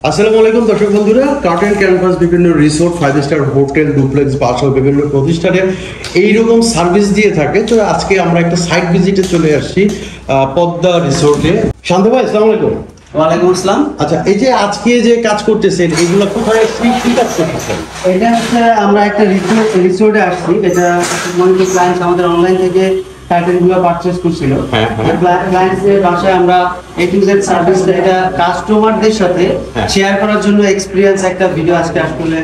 আসসালামু আলাইকুম দর্শক বন্ধুরা, কার্টেন ক্যানভাস বিভিন্ন রিসোর্ট, 5 স্টার হোটেল, ডুপ্লেক্স, বাসা বিভিন্ন প্রতিষ্ঠানে এইরকম সার্ভিস দিয়ে থাকে। তো আজকে আমরা একটা সাইট ভিজিটে চলে আসছি পদ্মা রিসোর্টে। শান্ত ভাই, আসসালামু আলাইকুম। ওয়ালাইকুম আসসালাম। আচ্ছা, এই যে আজকে যে কাজ করতেছেন এগুলো কোথায় কি কাজ করতেছেন? এটা হচ্ছে আমরা একটা রিসোর্টে আসছি। এটা মনিটর ক্লায়েন্ট আমাদের অনলাইন থেকে টাইটেলগুলো পারচেজ করছিল। ক্লায়েন্টসের বাসায় আমরা এ টু জেড সার্ভিসটা এটা কাস্টমারদের সাথে শেয়ার করার জন্য এক্সপেরিয়েন্স একটা ভিডিও আজকে আসলে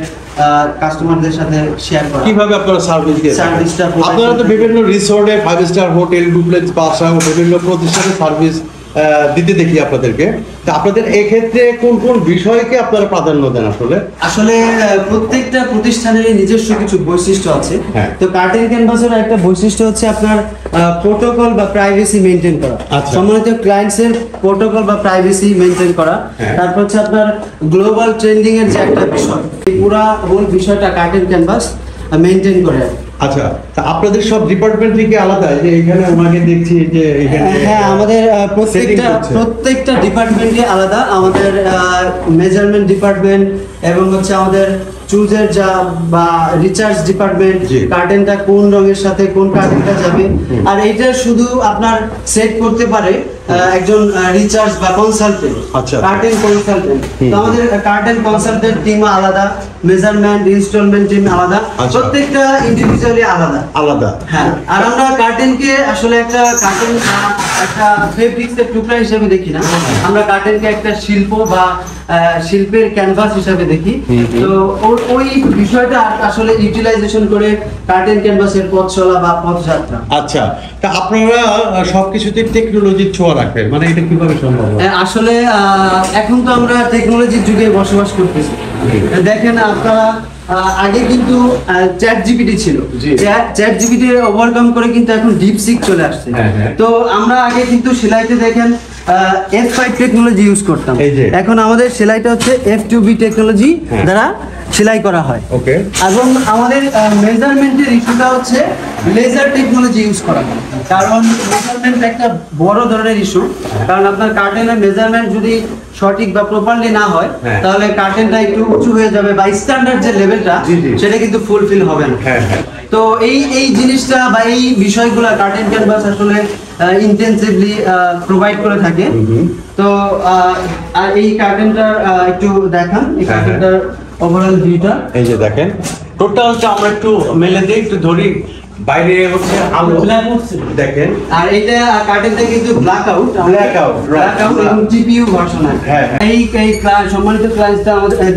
কাস্টমারদের সাথে শেয়ার করা। কিভাবে আপনারা সার্ভিস দিয়ে সার্ভিসটা আপনারা তো বিভিন্ন রিসোর্টে, 5 স্টার হোটেল, ডুপ্লেক্স, বাসা বিভিন্ন প্রতিষ্ঠানে সার্ভিস দিতে দেখি আপনাদেরকে। তো আপনাদের এই ক্ষেত্রে কোন কোন বিষয়কে আপনারা প্রাধান্য দেন? আসলে প্রত্যেকটা প্রতিষ্ঠানের নিজস্ব কিছু বৈশিষ্ট্য আছে। তো কার্টেন ক্যানভাসের একটা বৈশিষ্ট্য হচ্ছে আপনার প্রোটোকল বা প্রাইভেসি মেইনটেইন করা। সম্মানিত ক্লায়েন্টসের প্রোটোকল বা প্রাইভেসি মেইনটেইন করা। তারপর হচ্ছে আপনার গ্লোবাল ট্রেন্ডিং এর যে একটা বিষয়, এই পুরো হোল বিষয়টা কার্টেন ক্যানভাস মেইনটেইন করে। আচ্ছা, তা আপনাদের সব ডিপার্টমেন্ট থেকে আলাদা? যে এখানে ওনাকে দেখছি যে এখানে হ্যাঁ, আমাদের প্রত্যেকটা ডিপার্টমেন্টে আলাদা। আমাদের মেজারমেন্ট ডিপার্টমেন্ট এবং হচ্ছে আমাদের চুজের যা বা রিচার্জ ডিপার্টমেন্ট, কার্টেনটা কোন রঙের সাথে কোন কার্টেনটা যাবে, আর এটা শুধু আপনার সেট করতে পারে একজন রিচার্জ বা কনসালটেন্ট, কার্টেন কনসালটেন্ট। তো আমাদের কার্টেন কনসালটেন্ট টিম আলাদা, মেজারমেন্ট ইনস্টলমেন্ট টিম আলাদা, প্রত্যেকটা ইন্ডিভিজুয়ালি আলাদা। হ্যাঁ, আর আমরা কার্টেনকে আসলে একটা কার্টেন একটা ফেব্রিক্সের টুকরা হিসেবে দেখি না, আমরা কার্টেনকে একটা শিল্প বা শিল্পের ক্যানভাস হিসেবে দেখি। তো ওই বিষয়টা আসলে ইউটিলাইজেশন করে কার্টেন ক্যানভাসের পথ চলা বা পথযাত্রা। আচ্ছা, তা আপনারা সবকিছুতে টেকনোলজির ছোঁয়া রাখেন, মানে এটা কিভাবে সম্ভব? আসলে এখন তো আমরা টেকনোলজির যুগে বসবাস করতেছি। দেখেন আপনারা, আগে কিন্তু চ্যাট জিপিটি ছিল, চ্যাট জিপিটি ওভারকাম করে কিন্তু এখন ডিপসিক চলে আসছে। তো আমরা আগে কিন্তু সেলাইতে দেখেন F5 টেকনোলজি ইউজ করতাম, এখন আমাদের সেলাইটা হচ্ছে F2B টেকনোলজি দ্বারা সেলাই করা হয়। ওকে, এবং আমাদের মেজারমেন্টের ইস্যুটা হচ্ছে লেজার টেকনোলজি ইউজ করা হয়, কারণ মেজারমেন্ট একটা বড় ধরনের ইস্যু। কারণ আপনার কার্টেনের মেজারমেন্ট যদি সঠিক বা প্রপারলি না হয়, তাহলে কার্টেনটা একটু উঁচু হয়ে যাবে বা স্ট্যান্ডার্ড যে লেভেলটা সেটা কিন্তু ফুলফিল হবে না। তো এই জিনিসটা বা এই বিষয়গুলো কার্টেন ক্যানভাস আসলে ইন্টেন্সিভলি প্রোভাইড করে থাকে। তো এই কার্টেনটা একটু দেখান, এই কার্টেনটার ওভারঅল ভিউটা এই যে দেখেন। টোটালটা আমরা একটু মেলে দিই, একটু ধরি। বাইরে হচ্ছে আলো দেখেন, আর এটা কার্টেনটা কিন্তু ব্ল্যাক আউট এবং টিপিইউ ভার্সন আছে। এই সম্মানিত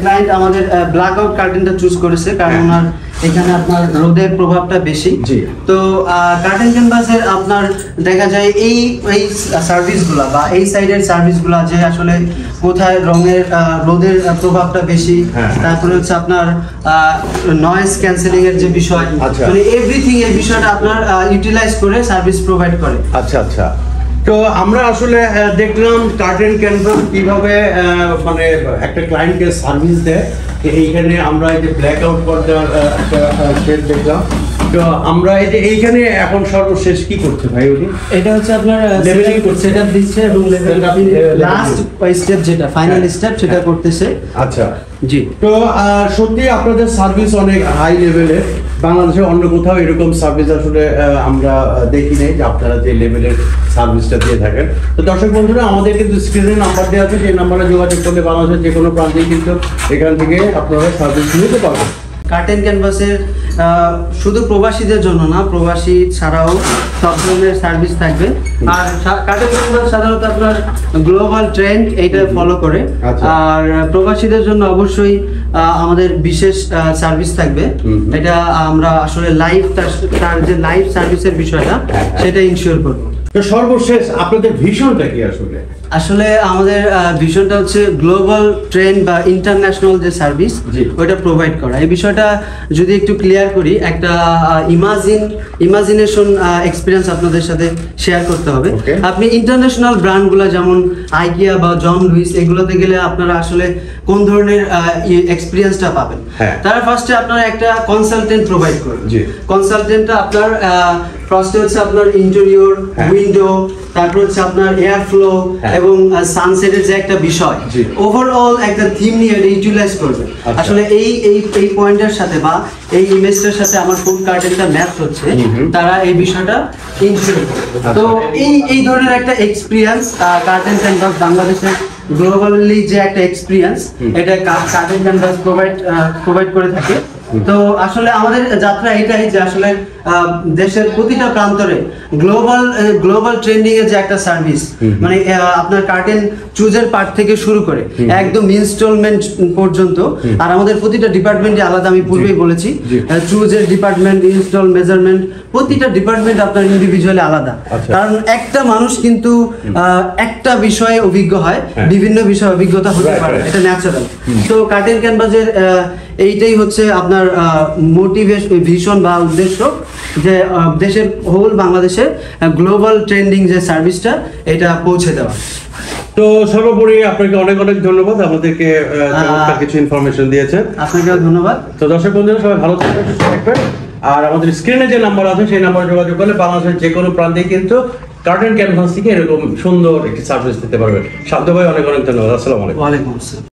ক্লায়েন্ট আমাদের ব্ল্যাক আউট কার্টেনটা চুজ করেছে, কারণ ওনার এখানে আপনার রোদের প্রভাবটা বেশি। তো কার্টেন ক্যানভাসের আপনার দেখা যায় এই সার্ভিসগুলা বা এই সাইডের সার্ভিসগুলা যে আসলে কোথায় রঙের রোদের প্রভাবটা বেশি, তারপরে হচ্ছে আপনার নয়েজ ক্যান্সেলিং এর যে বিষয়, মানে এভরিথিং এই বিষয়টা আপনার ইউটিলাইজ করে সার্ভিস প্রোভাইড করে। আচ্ছা, তো আমরা আসলে দেখলাম কার্টেন ক্যানভাস কিভাবে মানে একটা ক্লায়েন্টকে সার্ভিস দেয়। এইখানে আমরা এই যে ব্ল্যাক আউট পর্দার একটা সেট দেখলাম। তো আমরা এই যে এইখানে এখন সর্বশেষ কি করছে ভাই? উনি এটা হচ্ছে আপনার লেভেলিং সেটআপ দিচ্ছে এবং লাস্ট স্টেপ যেটা ফাইনাল স্টেপ সেটা করতেছে। আচ্ছা জি, তো সত্যি আপনাদের সার্ভিস অনেক হাই লেভেলের। বাংলাদেশে অন্য কোথাও এরকম সার্ভিস আসলে আমরা দেখি নাই যে আপনারা যে লেভেলের সার্ভিসটা দিয়ে থাকেন। তো দর্শক বন্ধুরা, আমাদের কিন্তু স্ক্রিনে নাম্বার দেওয়া আছে, যে নাম্বারে যোগাযোগ করলে বাংলাদেশের যে কোনো প্রান্তেই কিন্তু এখান থেকে আপনারা সার্ভিস নিতে পারবেন। কার্টেন ক্যানভাসের শুধু প্রবাসীদের জন্য না, প্রবাসী ছাড়াও সব ধরনের সার্ভিস থাকবে। আর কার্টেন ক্যানভাস সাধারণত আপনার গ্লোবাল ট্রেন্ড এইটা ফলো করে। আর প্রবাসীদের জন্য অবশ্যই আমাদের বিশেষ সার্ভিস থাকবে। এটা আমরা আসলে লাইভ তার যে লাইভ সার্ভিসের বিষয়টা সেটা ইনশিওর করব। তো সর্বশেষ আপনাদের ভিশনটা কি? আসলে আমাদের ভিশনটা হচ্ছে গ্লোবাল ট্রেন্ড বা ইন্টারন্যাশনাল যে সার্ভিস ওইটা প্রোভাইড করা। এই বিষয়টা যদি একটু ক্লিয়ার করি, একটা ইমাজিনেশন এক্সপিরিয়েন্স আপনাদের সাথে শেয়ার করতে হবে। আপনি ইন্টারন্যাশনাল ব্র্যান্ডগুলো যেমন আইকিয়া বা জন লুইস এগুলোতে গেলে আপনারা আসলে কোন ধরনের এক্সপিরিয়েন্সটা পাবেন? তারা ফার্স্টে আপনারা একটা কনসালটেন্ট প্রোভাইড করবেন। কনসালটেন্টটা আপনার ফার্স্টে হচ্ছে আপনার ইন্টেরিয়র, উইন্ডো, তারপর হচ্ছে আপনার এয়ার ফ্লো এবং এবং সানসেটের যে একটা বিষয়, জি। ওভারঅল একটা থিম নিয়ে ইউটিলাইজ করবে। আচ্ছা। আসলে এই পয়েন্টের সাথে বা এই ইমেজটার সাথে আমার কোন কার্টেনটা ম্যাচ হচ্ছে, তারা এই বিষয়টা ইনশিওর করবে। তো এই ধরনের একটা এক্সপিরিয়েন্স কার্টেন ক্যানভাস বাংলাদেশের গ্লোবালি যে একটা এক্সপিরিয়েন্স, এটা কার্টেন ক্যানভাস প্রোভাইড করে থাকে। তো আসলে আমাদের যাত্রা এটাই যে আসলে দেশের প্রতিটা প্রান্তরে গ্লোবাল ট্রেন্ডিং এর যে একটা সার্ভিস, মানে আপনার কার্টেন চুজের পার্ট থেকে শুরু করে একদম ইনস্টলমেন্ট পর্যন্ত। আর আমাদের প্রতিটা ডিপার্টমেন্টে আলাদা, আমি পূর্বেই বলেছি, চুজের ডিপার্টমেন্ট, ইনস্টল, মেজারমেন্ট, প্রতিটা ডিপার্টমেন্ট আপনার ইন্ডিভিজুয়ালি আলাদা। কারণ একটা মানুষ কিন্তু একটা বিষয়ে অভিজ্ঞ হয়, বিভিন্ন বিষয়ে অভিজ্ঞতা হতে পারে, এটা ন্যাচারাল। তো কার্টেন ক্যানভাসের এইটাই হচ্ছে আপনার ভিশন বা উদ্দেশ্য, যে দেশের হোল বাংলাদেশের গ্লোবাল ট্রেন্ডিং যে সার্ভিসটা, এটা পৌঁছে দেওয়া। তো সর্বোপরি আপনাকে অনেক অনেক ধন্যবাদ, আমাদেরকে চমৎকার কিছু ইনফরমেশন দিয়েছেন। আপনাকেও ধন্যবাদ। তো দর্শক বন্ধুরা সবাই ভালো থাকবেন, সুস্থ থাকবেন। আর আমাদের স্ক্রিনে যে নাম্বার আছে সেই নাম্বারে যোগাযোগ করলে বাংলাদেশের যে কোনো প্রান্তে কিন্তু কার্টেন ক্যানভাস থেকে এরকম সুন্দর একটি সার্ভিস দিতে পারবেন। শান্ত ভাই অনেক অনেক ধন্যবাদ। আসসালামু আলাইকুম। ওয়ালাইকুম আসসালাম।